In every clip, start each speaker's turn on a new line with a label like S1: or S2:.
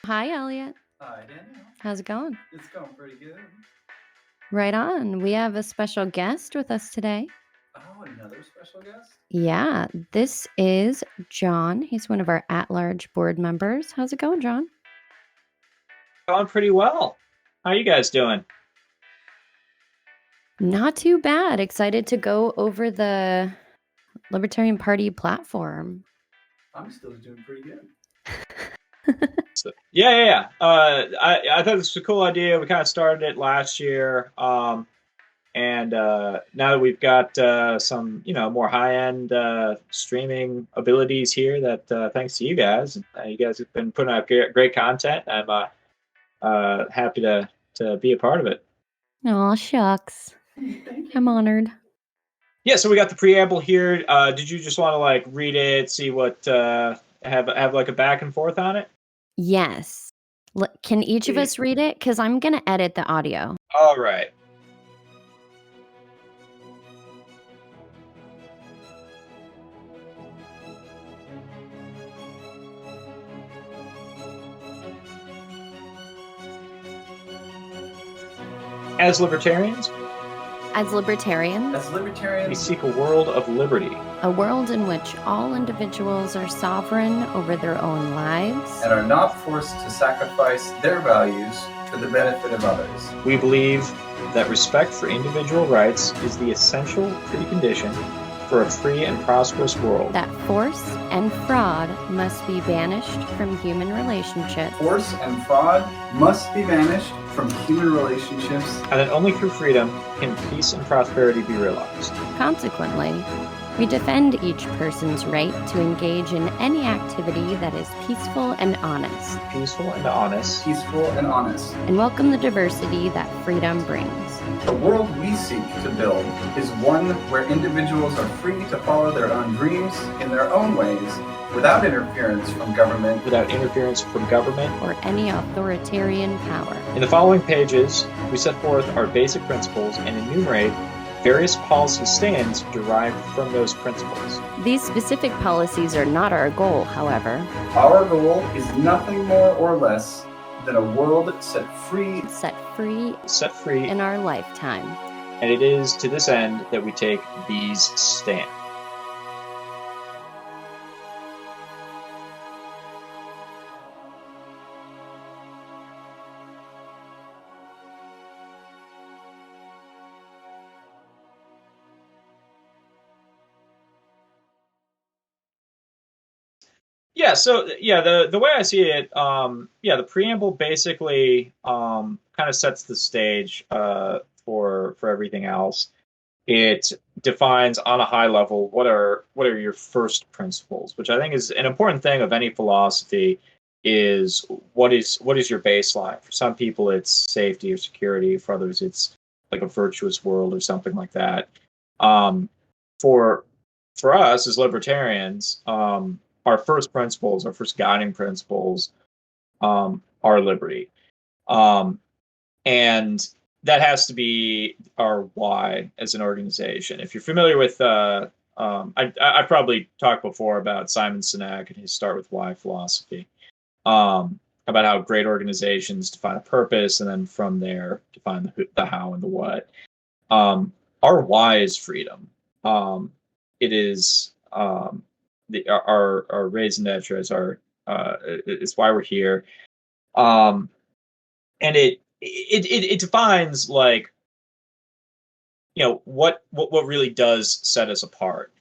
S1: Hi, Elliott.
S2: Hi, Danielle.
S1: How's it going?
S2: It's going pretty good.
S1: Right on. We have a special guest with us today.
S2: Oh, another special guest?
S1: Yeah, this is John. He's one of our at-large board members. How's it going, John?
S3: Going pretty well. How you guys doing?
S1: Not too bad. Excited to go over the Libertarian Party platform.
S2: I'm still doing pretty good.
S3: Yeah. I thought this was a cool idea. We kind of started it last year, and now that we've got some, more high-end streaming abilities here, that thanks to you guys have been putting out great content. I'm happy to be a part of it.
S1: Aw, shucks.
S2: Thank you.
S1: I'm honored.
S3: Yeah, so we got the preamble here. Did you just want to like read it, see what have like a back and forth on it?
S1: Yes. Can each of us read it? Because I'm going to edit the audio.
S3: All right. As libertarians,
S1: As libertarians,
S2: As
S3: we
S2: libertarians,
S3: seek a world of liberty
S1: a world in which all individuals are sovereign over their own lives.
S2: and are not forced to sacrifice their values for the benefit of others.
S3: We believe that respect for individual rights is the essential precondition for a free and prosperous world.
S1: That force and fraud must be banished from human relationships.
S2: Force and fraud must be banished from human relationships.
S3: And that only through freedom can peace and prosperity be realized.
S1: Consequently, we defend each person's right to engage in any activity that is peaceful and honest,
S3: Peaceful and honest.
S2: Peaceful and honest.
S1: and welcome the diversity that freedom brings.
S2: The world we seek to build is one where individuals are free to follow their own dreams in their own ways without interference from government.
S3: Without interference from government.
S1: Or any authoritarian power.
S3: In the following pages, we set forth our basic principles and enumerate various policy stands derived from those principles.
S1: These specific policies are not our goal, however.
S2: Our goal is nothing more or less than a world set free
S1: In our lifetime.
S3: And it is to this end that we take these stands. The way I see it, the preamble basically kind of sets the stage for everything else. It defines on a high level what are your first principles, which I think is an important thing of any philosophy. Is what is your baseline? For some people, it's safety or security. For others, it's like a virtuous world or something like that. For us as libertarians, our first principles, our first guiding principles, are liberty, and that has to be our why as an organization. If you're familiar with, I probably talked before about Simon Sinek and his Start with Why philosophy, about how great organizations define a purpose, and then from there define the how and the what. Our why is freedom. It is our raison d'etre is it's why we're here, and it defines, like, what really does set us apart.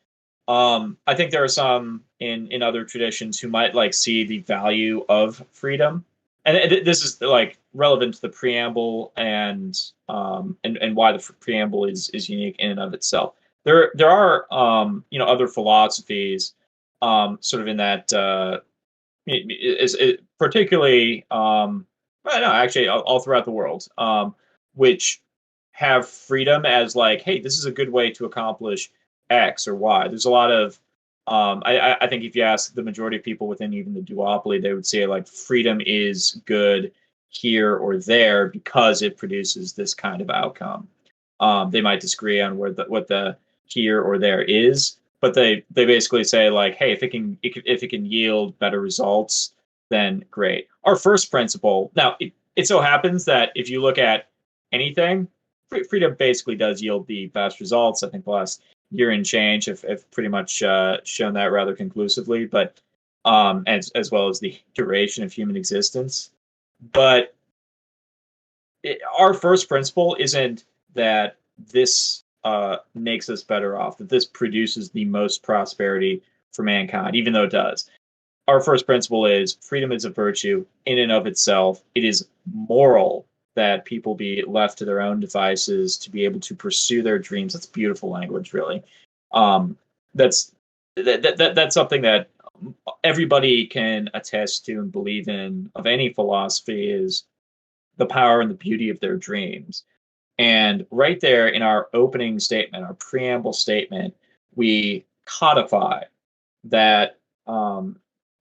S3: I think there are some in other traditions who might like see the value of freedom, and this is like relevant to the preamble and why the preamble is unique in and of itself. There are other philosophies sort of in that particularly well, no, actually all throughout the world, which have freedom as like, hey, this is a good way to accomplish X or Y. There's a lot of I think if you ask the majority of people within even the duopoly, they would say like freedom is good here or there because it produces this kind of outcome. They might disagree on what the here or there is, but they basically say like, hey, if it can yield better results then great. Our first principle, now it so happens that if you look at anything, freedom basically does yield the best results. I think the last year and change have pretty much shown that rather conclusively, but as well as the duration of human existence. But our first principle isn't that this makes us better off, that this produces the most prosperity for mankind, even though it does. Our first principle is freedom is a virtue in and of itself. It is moral that people be left to their own devices to be able to pursue their dreams. That's beautiful language, really. That's something that everybody can attest to and believe in of any philosophy, is the power and the beauty of their dreams. And right there in our opening statement, our preamble statement, we codify that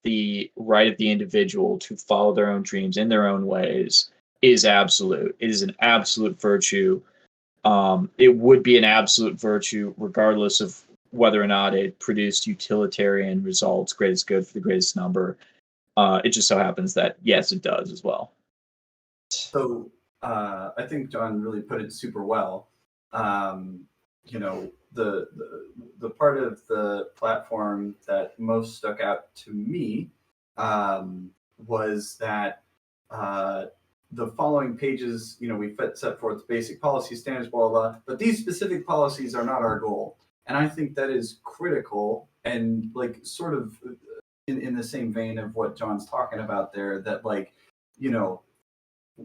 S3: the right of the individual to follow their own dreams in their own ways is absolute. It is an absolute virtue. It would be an absolute virtue regardless of whether or not it produced utilitarian results, greatest good for the greatest number. It just so happens that, yes, it does as well.
S2: So I think John really put it super well. You know, the part of the platform that most stuck out to me was that the following pages, you know, we set forth basic policy standards, blah, blah, blah, but these specific policies are not our goal. And I think that is critical, and like sort of in the same vein of what John's talking about there, that like, you know,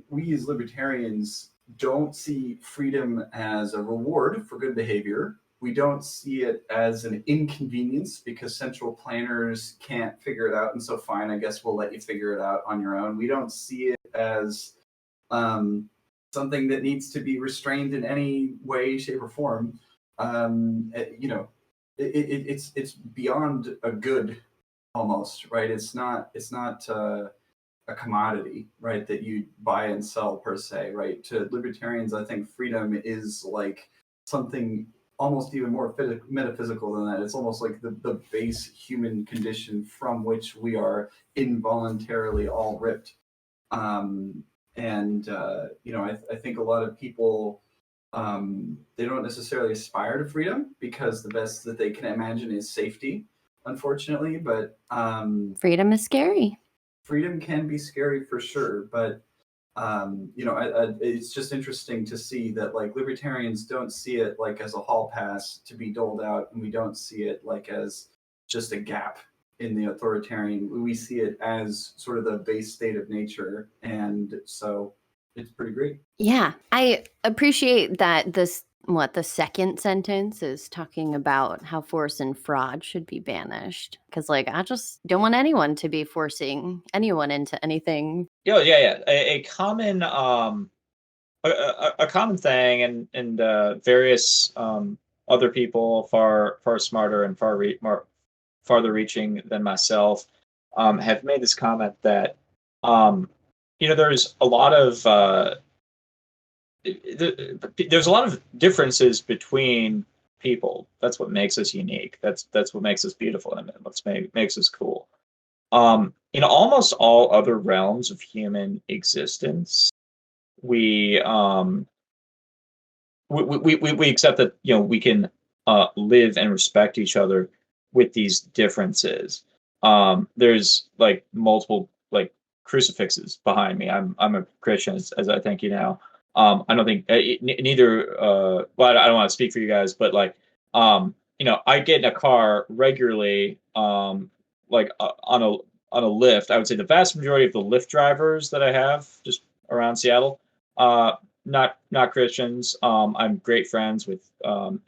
S2: we as libertarians don't see freedom as a reward for good behavior. We don't see it as an inconvenience because central planners can't figure it out, and so fine, I guess we'll let you figure it out on your own. We don't see it as something that needs to be restrained in any way, shape, or form. You know, it's beyond a good, almost, right? It's not a commodity, right, that you buy and sell per se, right? To libertarians, I think freedom is like something almost even more metaphysical than that. It's almost like the base human condition from which we are involuntarily all ripped. You know, I think a lot of people, they don't necessarily aspire to freedom because the best that they can imagine is safety, unfortunately. But
S1: freedom is scary.
S2: Freedom can be scary for sure, but you know, it's just interesting to see that like libertarians don't see it like as a hall pass to be doled out, and we don't see it like as just a gap in the authoritarian. We see it as sort of the base state of nature, and so it's pretty great.
S1: Yeah, I appreciate that the second sentence is talking about how force and fraud should be banished. Because, like, I just don't want anyone to be forcing anyone into anything.
S3: Yeah. A common a common thing, and various other people far smarter and farther reaching than myself have made this comment that you know, there's a lot of there's a lot of differences between people. That's what makes us unique. That's what makes us beautiful, and what makes us cool. In almost all other realms of human existence, we accept that, you know, we can live and respect each other with these differences. There's like multiple like crucifixes behind me. I'm a Christian, as I think you know. I don't think neither. Well, I don't want to speak for you guys, but like, you know, I get in a car regularly, like on a Lyft. I would say the vast majority of the Lyft drivers that I have just around Seattle, not Christians. I'm great friends with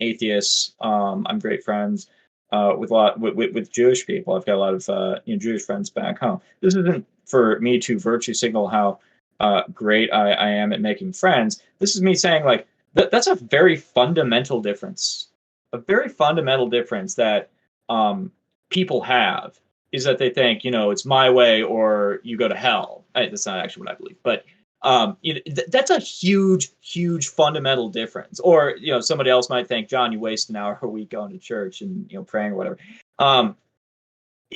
S3: atheists. I'm great friends with Jewish people. I've got a lot of you know, Jewish friends back home. This isn't for me to virtue signal how great I am at making friends. This is me saying like that's a very fundamental difference. A very fundamental difference that people have is that they think, you know, it's my way or you go to hell. That's not actually what I believe, but you know, that's a huge fundamental difference. Or, you know, somebody else might think, John, you waste an hour a week going to church and, you know, praying or whatever.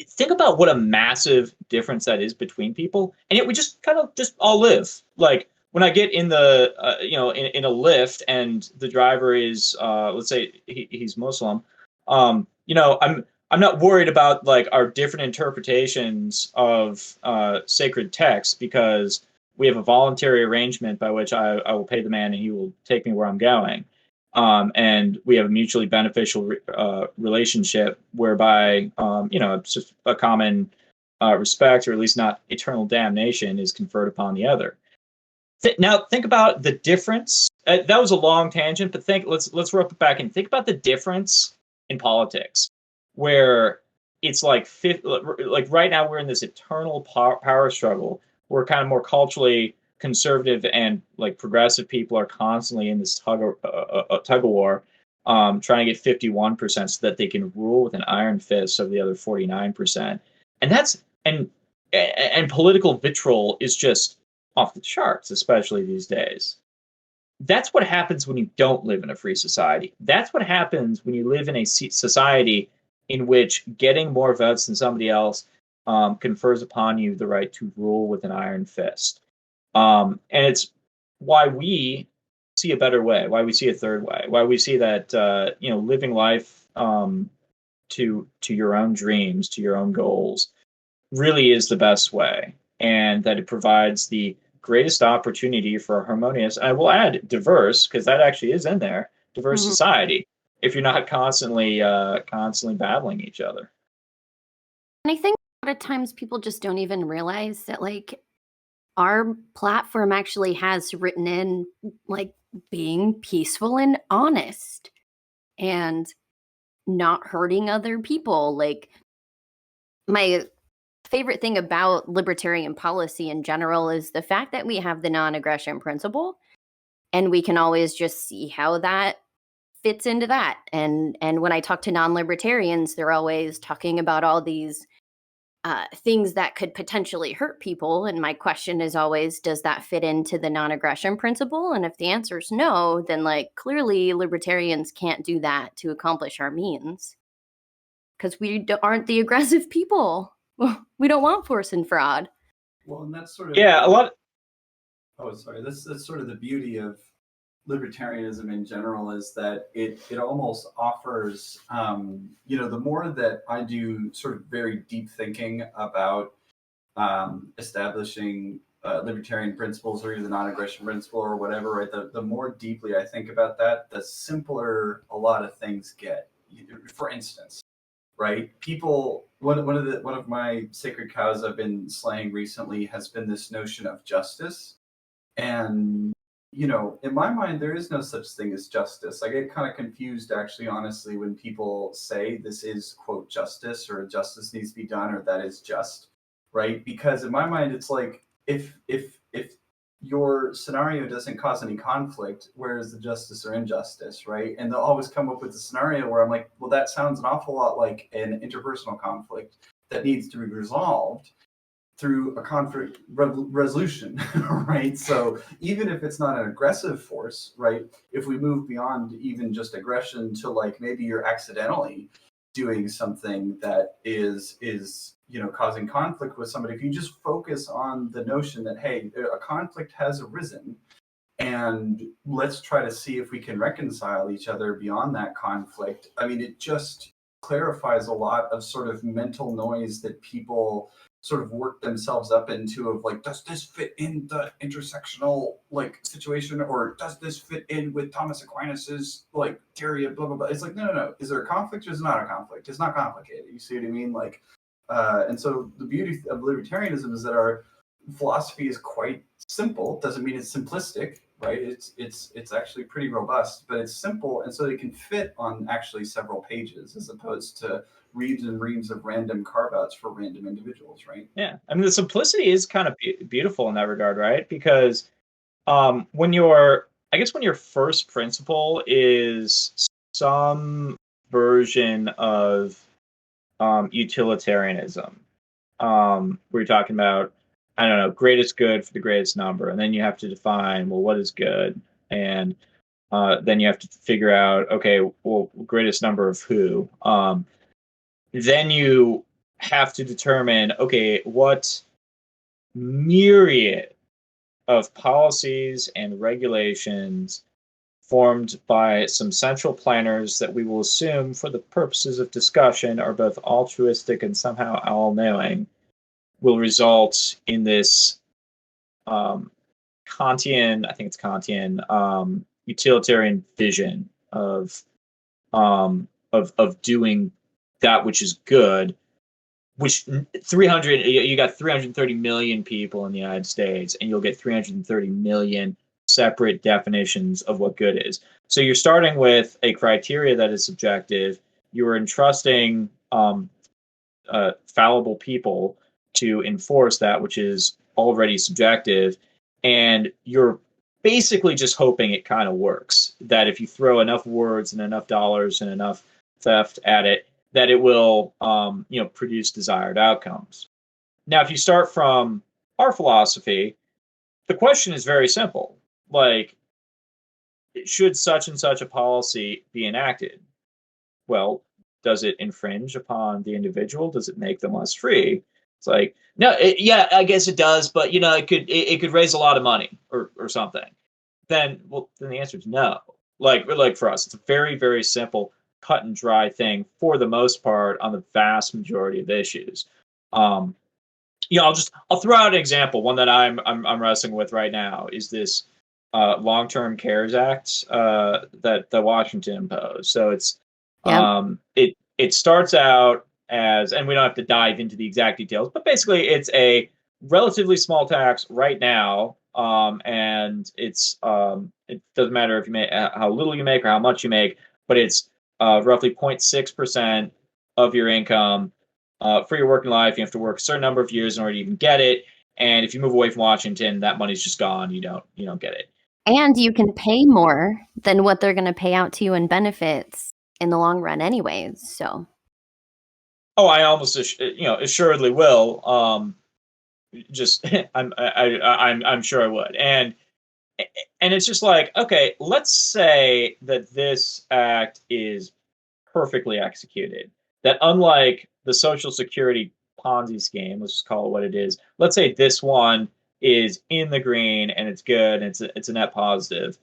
S3: think about what a massive difference that is between people, and yet we just kind of just all live. Like when I get in the in a lift and the driver is let's say he's Muslim, I'm not worried about like our different interpretations of sacred texts, because we have a voluntary arrangement by which I will pay the man and he will take me where I'm going. And we have a mutually beneficial relationship whereby, it's just a common respect, or at least not eternal damnation, is conferred upon the other. Now, think about the difference. That was a long tangent, but let's rope it back and think about the difference in politics, where it's like right now we're in this eternal power struggle. We're kind of more culturally conservative and like progressive people are constantly in this tug of war, trying to get 51% so that they can rule with an iron fist over the other 49%. And political vitriol is just off the charts, especially these days. That's what happens when you don't live in a free society. That's what happens when you live in a society in which getting more votes than somebody else confers upon you the right to rule with an iron fist. And it's why we see a better way, why we see a third way, why we see that living life to your own dreams, to your own goals, really is the best way, and that it provides the greatest opportunity for a harmonious, I will add diverse, because that actually is in there, diverse society, if you're not constantly battling each other.
S1: And I think a lot of times people just don't even realize that, like, our platform actually has written in, like, being peaceful and honest and not hurting other people. Like, my favorite thing about libertarian policy in general is the fact that we have the non-aggression principle, and we can always just see how that fits into that. And when I talk to non-libertarians, they're always talking about all these things that could potentially hurt people. And my question is always, does that fit into the non-aggression principle? And if the answer is no, then like clearly libertarians can't do that to accomplish our means, because we aren't the aggressive people. We don't want force and fraud.
S2: Well, and that's sort of
S3: a lot.
S2: Oh, sorry. That's sort of the beauty of libertarianism in general, is that it almost offers, the more that I do sort of very deep thinking about establishing libertarian principles, or even the non-aggression principle or whatever, right? The more deeply I think about that, the simpler a lot of things get. For instance, right? People, one of my sacred cows I've been slaying recently has been this notion of justice. And in my mind, there is no such thing as justice. I get kind of confused, actually, honestly, when people say this is, quote, justice, or justice needs to be done, or that is just, right? Because in my mind, it's like, if your scenario doesn't cause any conflict, where is the justice or injustice, right? And they'll always come up with a scenario where I'm like, well, that sounds an awful lot like an interpersonal conflict that needs to be resolved through a conflict resolution, right? So even if it's not an aggressive force, right? If we move beyond even just aggression to like maybe you're accidentally doing something that is causing conflict with somebody, if you just focus on the notion that, hey, a conflict has arisen, and let's try to see if we can reconcile each other beyond that conflict. I mean, it just clarifies a lot of sort of mental noise that people sort of work themselves up into, of like, does this fit in the intersectional like situation, or does this fit in with Thomas Aquinas's like theory of blah blah blah? It's like, no. Is there a conflict, or is it not a conflict? It's not complicated. You see what I mean? Like, and so the beauty of libertarianism is that our philosophy is quite simple. Doesn't mean it's simplistic, right? It's actually pretty robust, but it's simple, and so it can fit on actually several pages, as opposed to reams and reams of random carve-outs for random individuals, right?
S3: Yeah, I mean, the simplicity is kind of beautiful in that regard, right? Because when your first principle is some version of utilitarianism, where you're talking about, I don't know, greatest good for the greatest number, and then you have to define, well, what is good, and then you have to figure out, okay, well, greatest number of who. Then you have to determine, okay, what myriad of policies and regulations formed by some central planners that we will assume for the purposes of discussion are both altruistic and somehow all-knowing will result in this Kantian, I think it's Kantian, utilitarian vision of doing that which is good, which 300, you got 330 million people in the United States, and you'll get 330 million separate definitions of what good is. So you're starting with a criteria that is subjective. You're entrusting fallible people to enforce that which is already subjective, and you're basically just hoping it kind of works. That if you throw enough words and enough dollars and enough theft at it, that it will produce desired outcomes. Now, if you start from our philosophy, the question is very simple. Like, should such and such a policy be enacted? Well, does it infringe upon the individual? Does it make them less free? It's like, no, yeah, I guess it does, but it could raise a lot of money or something. Then the answer is no. Like for us, it's a very, very simple, cut and dry thing for the most part on the vast majority of issues. I'll throw out an example. One that I'm wrestling with right now is this long-term CARES Act that Washington imposed. So it's it starts out as, and we don't have to dive into the exact details, but basically it's a relatively small tax right now, and it's it doesn't matter if you make how little you make or how much you make, but it's roughly 0.6% of your income for your working life. You have to work a certain number of years in order to even get it, and if you move away from Washington, that money's just gone. You don't get it.
S1: And you can pay more than what they're going to pay out to you in benefits in the long run anyways. So
S3: I almost assuredly will. Just I'm sure I would. And it's just like, okay, let's say that this act is perfectly executed, that unlike the Social Security Ponzi scheme, let's just call it what it is, let's say this one is in the green and it's good and it's a net positive.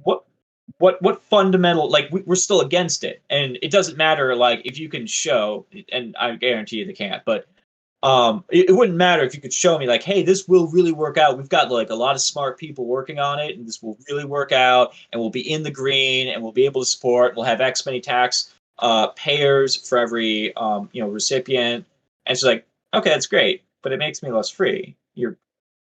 S3: What fundamental, like, we're still against it, and it doesn't matter, like, if you can show, and I guarantee you they can't, but it wouldn't matter if you could show me, like, hey, this will really work out. We've got like a lot of smart people working on it, and this will really work out, and we'll be in the green, and we'll be able to support. We'll have X many tax payers for every recipient. And it's like, okay, that's great, but it makes me less free. You're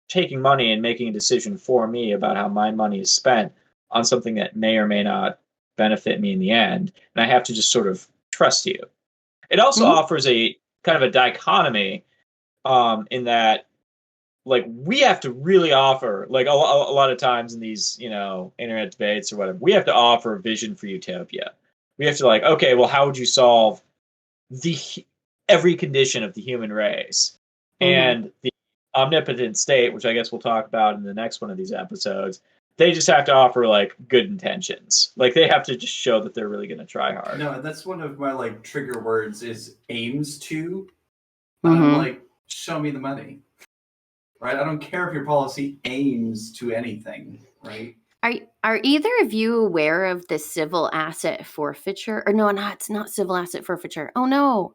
S3: taking money and making a decision for me about how my money is spent on something that may or may not benefit me in the end, and I have to just sort of trust you. It also offers a kind of a dichotomy in that, like, we have to really offer, like, a lot of times in these internet debates or whatever, we have to offer a vision for utopia. We have to, like, okay, well, how would you solve every condition of the human race? And the omnipotent state, which I guess we'll talk about in the next one of these episodes, they just have to offer, like, good intentions. Like, they have to just show that they're really going to try hard.
S2: No, that's one of my, like, trigger words is aims to. And I'm like, show me the money. Right? I don't care if your policy aims to anything, right?
S1: Are either of you aware of the civil asset forfeiture? Or no, it's not civil asset forfeiture. Oh no.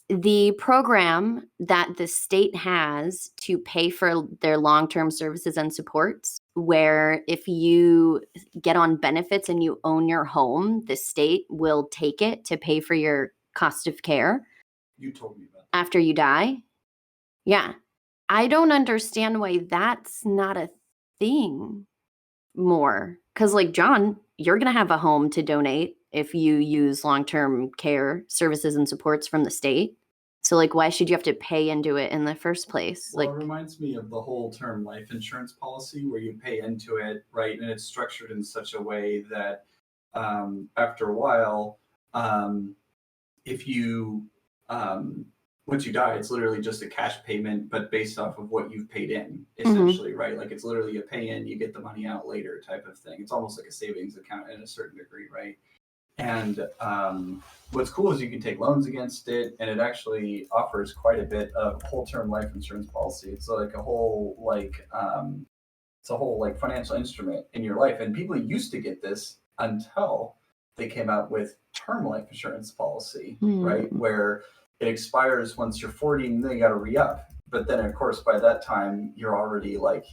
S1: The program that the state has to pay for their long-term services and supports, where if you get on benefits and you own your home, the state will take it to pay for your cost of care.
S2: You told me about that.
S1: After you die. Yeah. I don't understand why that's not a thing more. Because, like, John, you're going to have a home to donate if you use long-term care services and supports from the state. So, like, why should you have to pay into it in the first place?
S2: Well,
S1: like,
S2: it reminds me of the whole term life insurance policy where you pay into it, right? And it's structured in such a way that after a while, if you once you die, it's literally just a cash payment, but based off of what you've paid in, essentially, right? Like, it's literally a pay in, you get the money out later type of thing. It's almost like a savings account in a certain degree, right? And what's cool is you can take loans against it, and it actually offers quite a bit of whole term life insurance policy. It's like a whole it's a whole like financial instrument in your life. And people used to get this until they came out with term life insurance policy, right? Where it expires once you're 40 and then you got to re-up. But then, of course, by that time, you're already like,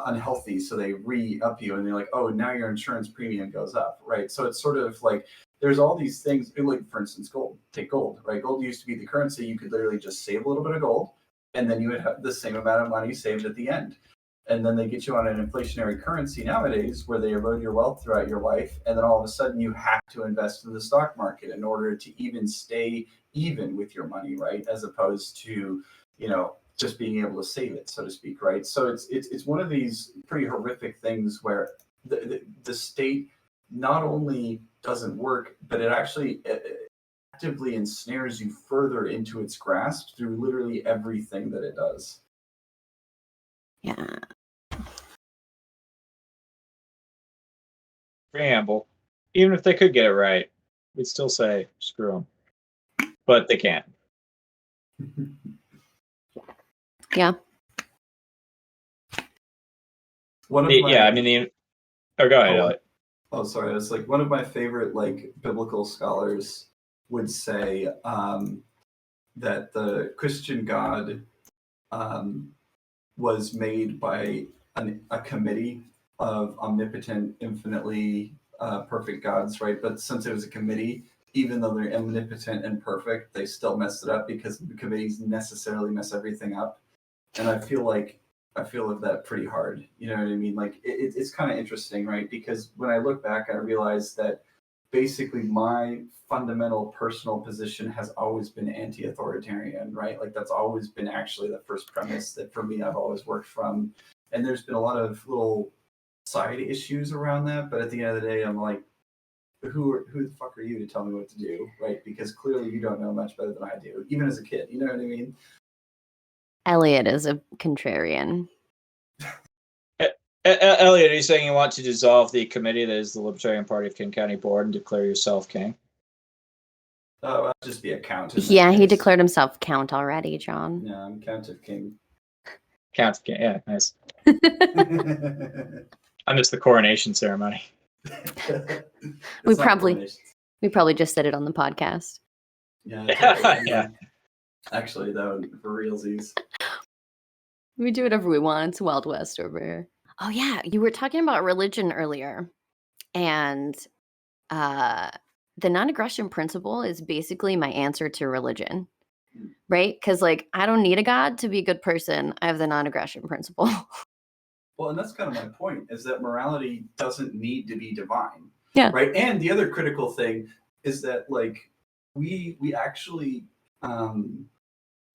S2: unhealthy. So they re-up you and they're like, oh, now your insurance premium goes up, right? So it's sort of like, there's all these things, like for instance, gold. Take gold, right? Gold used to be the currency. You could literally just save a little bit of gold and then you would have the same amount of money saved at the end. And then they get you on an inflationary currency nowadays where they erode your wealth throughout your life. And then all of a sudden you have to invest in the stock market in order to even stay even with your money, right? As opposed to, just being able to save it, so to speak, right? So it's one of these pretty horrific things where the state not only doesn't work, but it actually actively ensnares you further into its grasp through literally everything that it does.
S1: Yeah.
S3: Preamble. Even if they could get it right, we'd still say screw them. But they can't.
S1: Yeah.
S3: Go ahead, Elliott.
S2: Oh, sorry. It's like one of my favorite biblical scholars would say that the Christian God was made by a committee of omnipotent, infinitely perfect gods, right? But since it was a committee, even though they're omnipotent and perfect, they still messed it up because the committees necessarily mess everything up. And I feel of that pretty hard. You know what I mean? Like it's kind of interesting, right? Because when I look back, I realize that basically my fundamental personal position has always been anti-authoritarian, right? Like that's always been actually the first premise that for me I've always worked from. And there's been a lot of little side issues around that, but at the end of the day, I'm like, who the fuck are you to tell me what to do, right? Because clearly you don't know much better than I do, even as a kid. You know what I mean?
S1: Elliott is a contrarian.
S3: Elliott, are you saying you want to dissolve the committee that is the Libertarian Party of King County Board and declare yourself king?
S2: Oh, I'll just be a count.
S1: Yeah, he declared himself count already, John.
S2: Yeah, I'm count of king.
S3: Count of king, yeah, nice. I missed the coronation ceremony.
S1: we probably just said it on the podcast.
S2: Yeah.
S3: Yeah.
S2: Actually, though, for realsies.
S1: We do whatever we want. It's Wild West over here. Oh yeah, you were talking about religion earlier, and the non-aggression principle is basically my answer to religion, right? Because I don't need a God to be a good person. I have the non-aggression principle.
S2: Well, and that's kind of my point, is that morality doesn't need to be divine.
S1: Yeah.
S2: Right. And the other critical thing is that we actually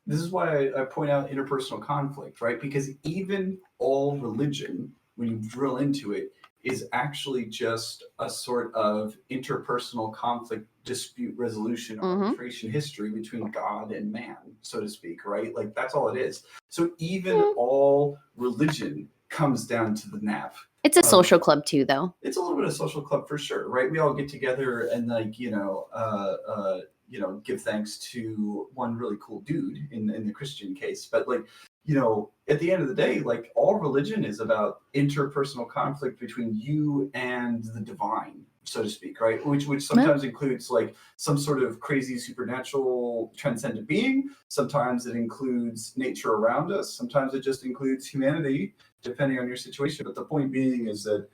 S2: this is why I point out interpersonal conflict, right? Because even all religion, when you drill into it, is actually just a sort of interpersonal conflict, dispute resolution, arbitration history between God and man, so to speak, right? Like that's all it is. So even all religion comes down to the nap.
S1: It's a social club too, though.
S2: It's a little bit of social club for sure, right? We all get together and give thanks to one really cool dude in the Christian case. But at the end of the day, all religion is about interpersonal conflict between you and the divine, so to speak, right? Which sometimes includes some sort of crazy supernatural transcendent being. Sometimes it includes nature around us. Sometimes it just includes humanity, depending on your situation. But the point being is that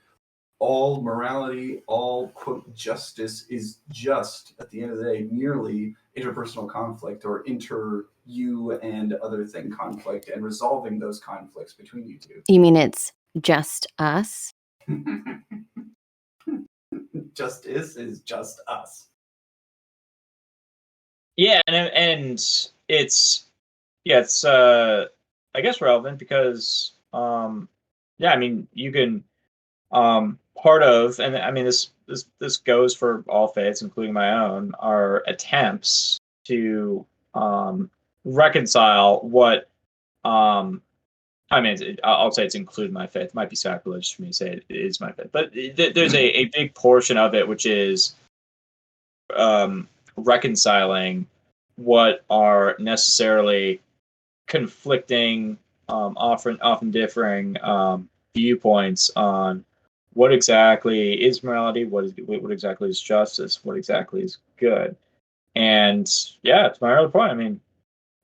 S2: all morality, all quote justice is just at the end of the day merely interpersonal conflict or you and other thing conflict and resolving those conflicts between you two.
S1: You mean it's just us?
S2: Justice is just us.
S3: Yeah, and it's I guess relevant because you can part of, and I mean this goes for all faiths, including my own, are attempts to reconcile what I mean, I'll say it's included my faith. It might be sacrilegious for me to say it is my faith, but there's a big portion of it which is reconciling what are necessarily conflicting, often differing viewpoints on what exactly is morality, what exactly is justice, what exactly is good. And yeah, to my earlier point, I mean,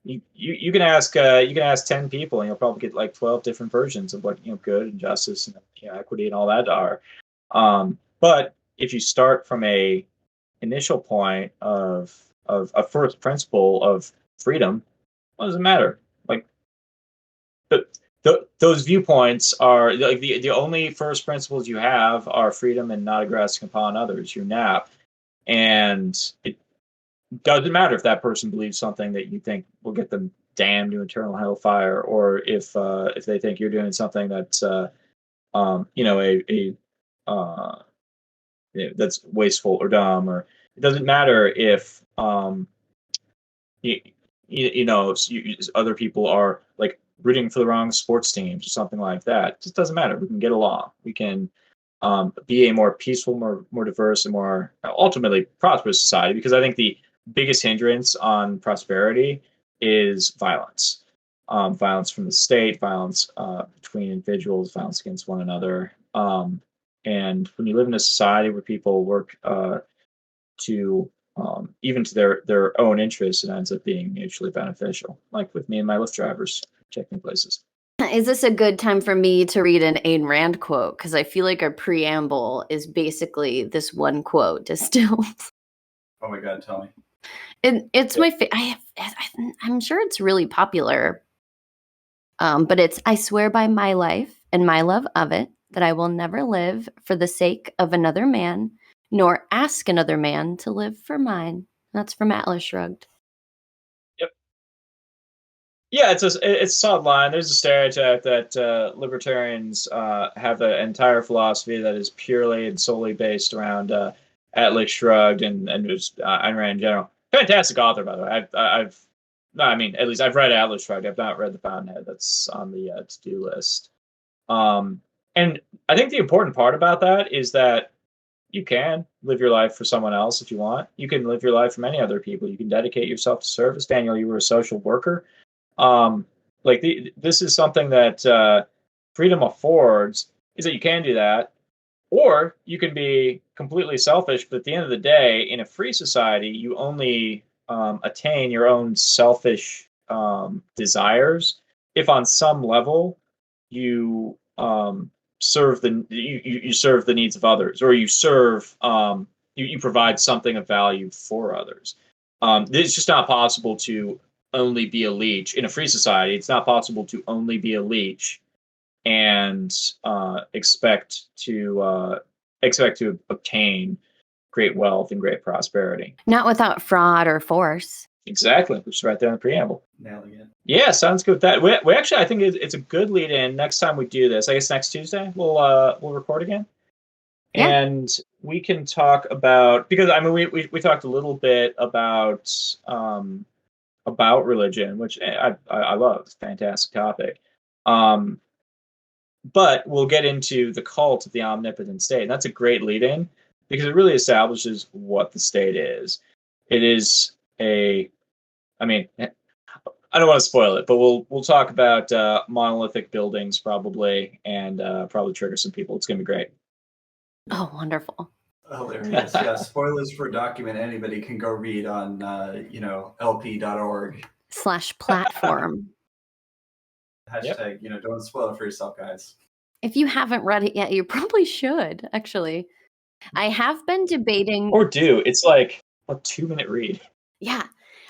S3: you can ask 10 people and you'll probably get like 12 different versions of what good and justice and equity and all that are. But if you start from a initial point of a first principle of freedom, what does it matter? Like those viewpoints are like the only first principles you have are freedom and not aggressing upon others. Your nap, and it doesn't matter if that person believes something that you think will get them damned to eternal hellfire, or if they think you're doing something that's that's wasteful or dumb, or it doesn't matter if other people are like rooting for the wrong sports teams or something like that. It just doesn't matter. We can get along. We can be a more peaceful, more diverse, and more ultimately prosperous society. Because I think the biggest hindrance on prosperity is violence. Violence from the state, violence between individuals, violence against one another. And when you live in a society where people work to even to their own interests, it ends up being mutually beneficial. Like with me and my Lyft drivers checking places.
S1: Is this a good time for me to read an Ayn Rand quote? Because I feel like our preamble is basically this one quote distilled.
S2: Oh my God, tell me.
S1: It's my I'm sure it's really popular. But it's, I swear by my life and my love of it, that I will never live for the sake of another man, nor ask another man to live for mine. That's from Atlas Shrugged.
S3: Yep. Yeah, it's a solid line. There's a stereotype that libertarians have an entire philosophy that is purely and solely based around Atlas Shrugged and just Ayn Rand in general. Fantastic author, by the way. I mean, at least I've read Atlas Shrugged. I've not read The Fountainhead. That's on the to-do list. And I think the important part about that is that you can live your life for someone else if you want. You can live your life for many other people. You can dedicate yourself to service. Daniel, you were a social worker. This is something that freedom affords, is that you can do that, or you can be completely selfish. But at the end of the day, in a free society, you only attain your own selfish desires if, on some level, you serve the needs of others, or you serve you provide something of value for others. It's just not possible to only be a leech in a free society. It's not possible to only be a leech and expect to obtain great wealth and great prosperity.
S1: Not without fraud or force.
S3: Exactly, which is right there in the preamble.
S2: Nailing it.
S3: Yeah, sounds good with that. We actually, I think it's a good lead in. Next time we do this, I guess next Tuesday, we'll record again.
S1: Yeah.
S3: And we can talk about, because I mean we talked a little bit about religion, which I love. It's a fantastic topic. But we'll get into the cult of the omnipotent state. And that's a great lead in, because it really establishes what the state is. It is I mean, I don't want to spoil it, but we'll talk about monolithic buildings probably, and probably trigger some people. It's gonna be great.
S1: Oh, wonderful.
S2: Hilarious. Yeah, spoilers for a document anybody can go read on lp.org.
S1: /platform.
S2: Hashtag, don't spoil it for yourself, guys.
S1: If you haven't read it yet, you probably should, actually. I have been debating.
S3: Or do. It's like a 2-minute read.
S1: Yeah.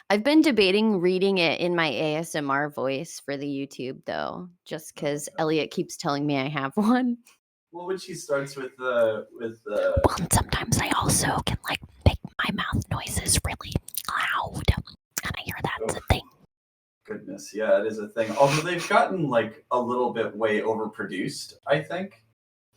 S1: I've been debating reading it in my ASMR voice for the YouTube, though, just because Elliott keeps telling me I have one.
S2: Well, when she starts with
S1: Well, and sometimes I also can make my mouth noises really loud, and I hear that's a thing.
S2: Goodness, yeah, it is a thing. Although they've gotten a little bit way overproduced, I think.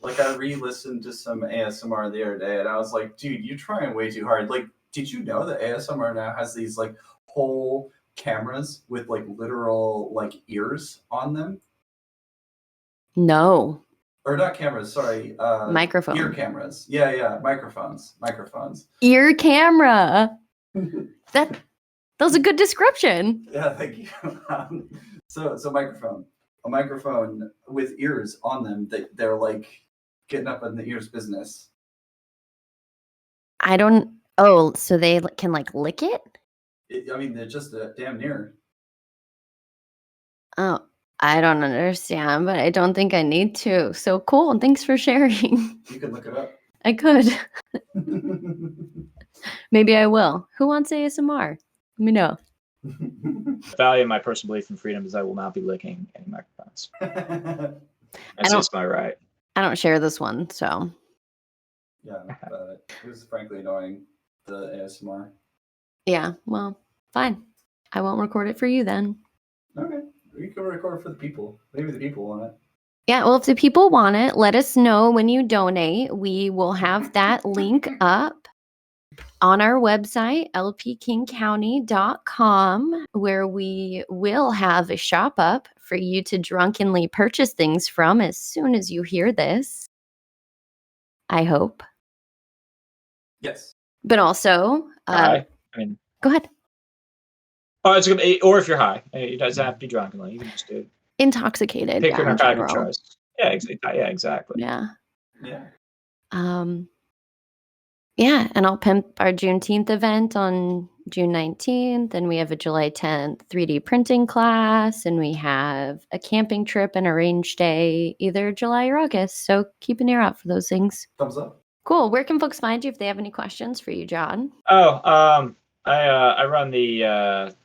S2: I re-listened to some ASMR the other day, and I was like, dude, you're trying way too hard. Did you know that ASMR now has these whole cameras with literal ears on them?
S1: No.
S2: Or not cameras, sorry.
S1: Microphone.
S2: Ear cameras. Yeah, microphones.
S1: Ear camera. That was a good description.
S2: Yeah, thank you. So microphone. A microphone with ears on them. They're like getting up in the ears business.
S1: I don't. Oh, so they can like lick it?
S2: I mean, they're just damn near.
S1: Oh, I don't understand, but I don't think I need to. So cool. Thanks for sharing.
S2: You can look it up.
S1: I could. Maybe I will. Who wants ASMR? Let me know.
S3: Value my personal belief in freedom is I will not be licking any microphones. That's just my right.
S1: I don't share this one, so.
S2: Yeah, it was frankly annoying, the ASMR.
S1: Yeah, well, fine. I won't record it for you then.
S2: Okay, you can record for the people. Maybe the people want it.
S1: Yeah, well, if the people want it, let us know when you donate. We will have that link up on our website, lpkingcounty.com, where we will have a shop up for you to drunkenly purchase things from as soon as you hear this. I hope.
S2: Yes.
S1: But also,
S3: I mean,
S1: go ahead.
S3: Oh, it's gonna be, or if you're high, it doesn't have to be drunkenly. You can just do
S1: intoxicated.
S3: pick your narcotic of
S1: general.
S3: choice. Yeah, exactly.
S1: Yeah.
S2: Yeah.
S1: Yeah, and I'll pimp our Juneteenth event on June 19th, and we have a July 10th 3D printing class, and we have a camping trip and a range day either July or August. So keep an ear out for those things.
S2: Thumbs up.
S1: Cool. Where can folks find you if they have any questions for you, John?
S3: Oh, I run the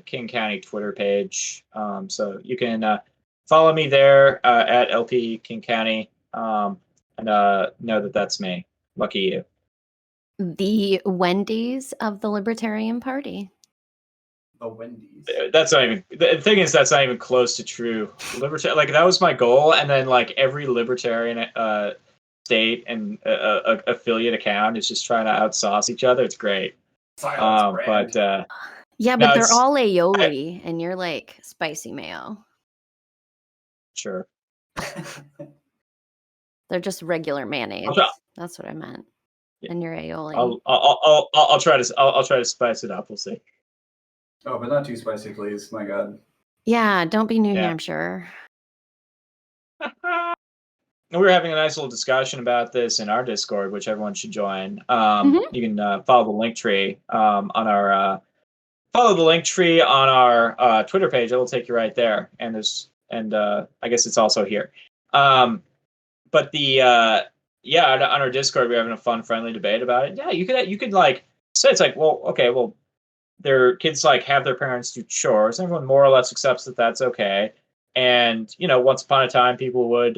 S3: King County Twitter page, so you can follow me there at LP King County, and know that that's me. Lucky you.
S1: The Wendy's of the Libertarian Party.
S2: The Wendy's.
S3: That's not even, the thing is, that's not even close to true. Like, that was my goal, and then like every libertarian state and affiliate account is just trying to outsauce each other. It's great. But
S1: yeah, but they're all aioli, and you're like spicy mayo.
S3: Sure.
S1: They're just regular mayonnaise. That's what I meant. Yeah. And you're aioli.
S3: I'll try to spice it up. We'll see.
S2: Oh, but not too spicy, please. My God.
S1: Yeah, don't be New Hampshire.
S3: We were having a nice little discussion about this in our Discord, which everyone should join. You can follow the link tree on our Twitter page. It will take you right there, and I guess it's also here. But on our Discord, we're having a fun, friendly debate about it. Yeah, you could like say it's like, well, okay, well, their kids like have their parents do chores. Everyone more or less accepts that that's okay. And once upon a time, people would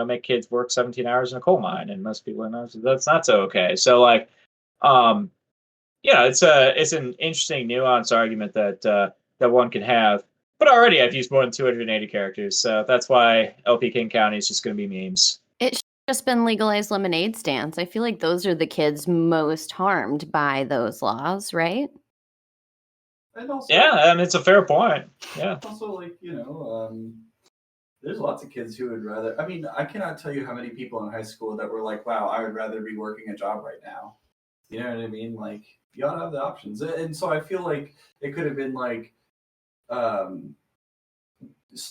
S3: make kids work 17 hours in a coal mine, and most people know that's not so okay. So like, it's an interesting nuanced argument that one can have. But already I've used more than 280 characters, so that's why LP King County is just going to be memes.
S1: It's just been legalized lemonade stands. I feel like those are the kids most harmed by those laws, right?
S2: And also,
S3: it's a fair point. Yeah.
S2: Also, like, there's lots of kids who would rather. I mean, I cannot tell you how many people in high school that were like, "Wow, I would rather be working a job right now." You know what I mean? Like, you ought to have the options, and so I feel like it could have been like,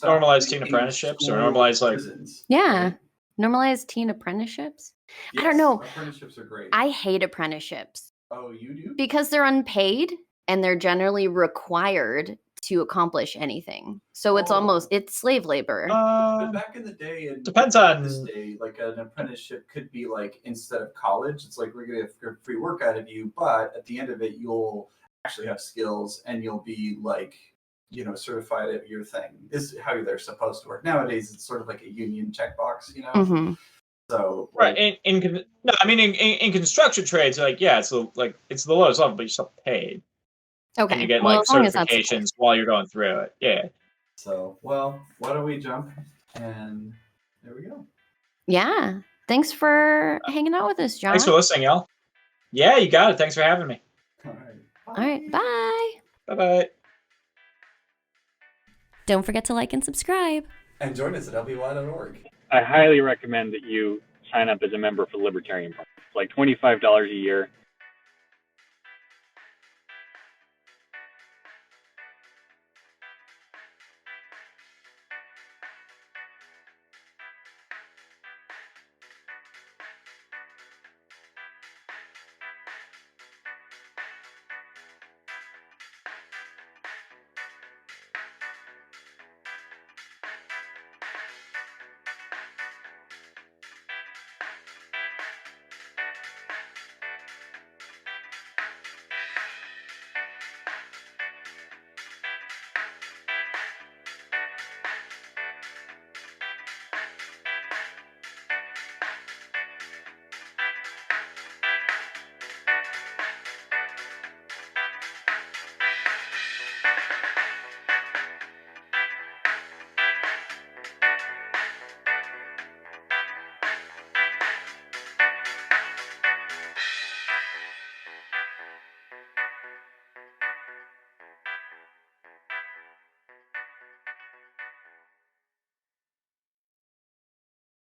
S3: normalized teen apprenticeships or normalized like
S2: prisons.
S1: Yeah. Normalized teen apprenticeships. Yes, I don't know.
S2: Apprenticeships are great.
S1: I hate apprenticeships.
S2: Oh, you do?
S1: Because they're unpaid and they're generally required to accomplish anything. So it's it's slave labor.
S2: But back in the day, and
S3: depends on
S2: this day, like an apprenticeship could be like, instead of college, it's like, we're gonna get free work out of you, but at the end of it, you'll actually have skills and you'll be like, certified at your thing. Is how they're supposed to work. Nowadays, it's sort of like a union checkbox,
S1: Mm-hmm.
S3: So right, in construction trades, like it's the lowest level, but you're still paid.
S1: Okay,
S3: and you get like certifications while you're going through it. Yeah.
S2: So why don't we jump? And there we go.
S1: Yeah. Thanks for hanging out with us, John.
S3: Thanks for listening, y'all. Yeah, you got it. Thanks for having me.
S2: All right.
S1: All right. Bye.
S3: Bye-bye.
S1: Don't forget to like and subscribe.
S2: And join us at lby.org.
S4: I highly recommend that you sign up as a member for the Libertarian Party. It's like $25 a year.